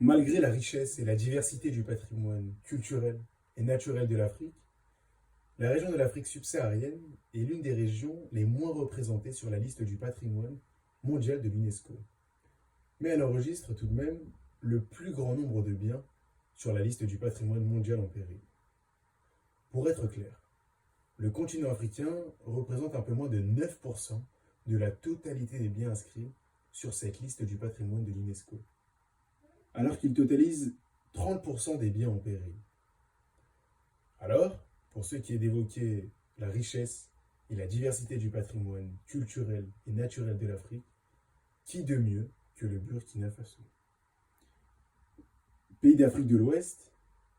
Malgré la richesse et la diversité du patrimoine culturel et naturel de l'Afrique, la région de l'Afrique subsaharienne est l'une des régions les moins représentées sur la liste du patrimoine mondial de l'UNESCO. Mais elle enregistre tout de même le plus grand nombre de biens sur la liste du patrimoine mondial en péril. Pour être clair, le continent africain représente un peu moins de 9% de la totalité des biens inscrits sur cette liste du patrimoine de l'UNESCO, alors qu'il totalise 30% des biens en péril. Alors, pour ce qui est d'évoquer la richesse et la diversité du patrimoine culturel et naturel de l'Afrique, qui de mieux que le Burkina Faso? Pays d'Afrique de l'Ouest,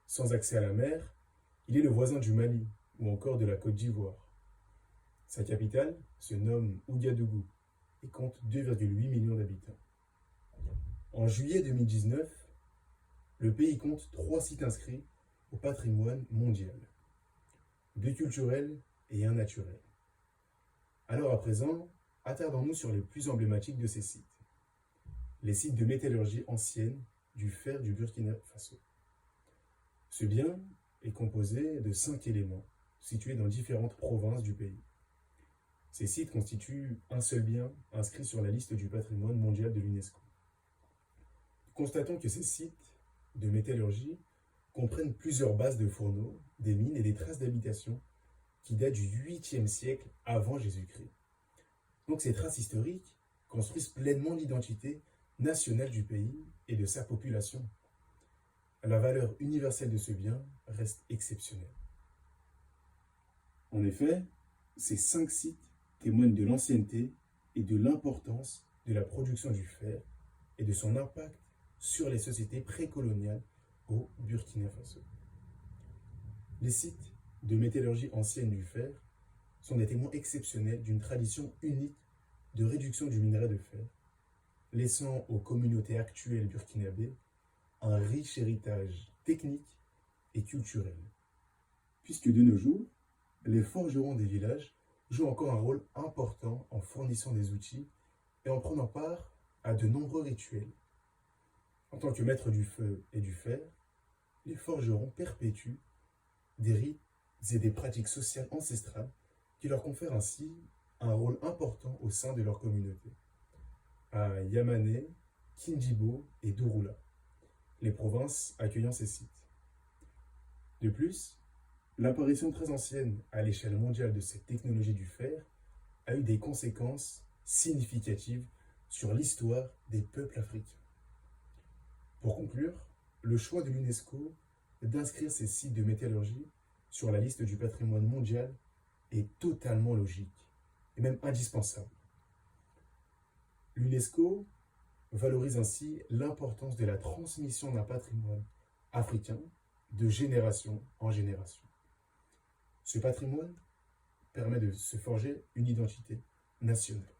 sans accès à la mer, il est le voisin du Mali ou encore de la Côte d'Ivoire. Sa capitale se nomme Ouagadougou et compte 2,8 millions d'habitants. En juillet 2019, le pays compte 3 sites inscrits au patrimoine mondial: 2 culturels et 1 naturel. Alors à présent, attardons-nous sur les plus emblématiques de ces sites. Les sites de métallurgie ancienne du fer du Burkina Faso. Ce bien est composé de 5 éléments situés dans différentes provinces du pays. Ces sites constituent un seul bien inscrit sur la liste du patrimoine mondial de l'UNESCO. Constatons que ces sites de métallurgie comprennent plusieurs bases de fourneaux, des mines et des traces d'habitation qui datent du 8e siècle avant Jésus-Christ. Donc ces traces historiques construisent pleinement l'identité nationale du pays et de sa population. La valeur universelle de ce bien reste exceptionnelle. En effet, ces 5 sites témoignent de l'ancienneté et de l'importance de la production du fer et de son impact sur les sociétés précoloniales au Burkina Faso. Les sites de métallurgie ancienne du fer sont des témoins exceptionnels d'une tradition unique de réduction du minerai de fer, laissant aux communautés actuelles burkinabées un riche héritage technique et culturel. Puisque de nos jours, les forgerons des villages jouent encore un rôle important en fournissant des outils et en prenant part à de nombreux rituels. En tant que maîtres du feu et du fer, les forgerons perpétuent des rites et des pratiques sociales ancestrales qui leur confèrent ainsi un rôle important au sein de leur communauté. À Yamane, Kindibo et Douroula, les provinces accueillant ces sites. De plus, l'apparition très ancienne à l'échelle mondiale de cette technologie du fer a eu des conséquences significatives sur l'histoire des peuples africains. Pour conclure, le choix de l'UNESCO d'inscrire ces sites de métallurgie sur la liste du patrimoine mondial est totalement logique et même indispensable. L'UNESCO valorise ainsi l'importance de la transmission d'un patrimoine africain de génération en génération. Ce patrimoine permet de se forger une identité nationale.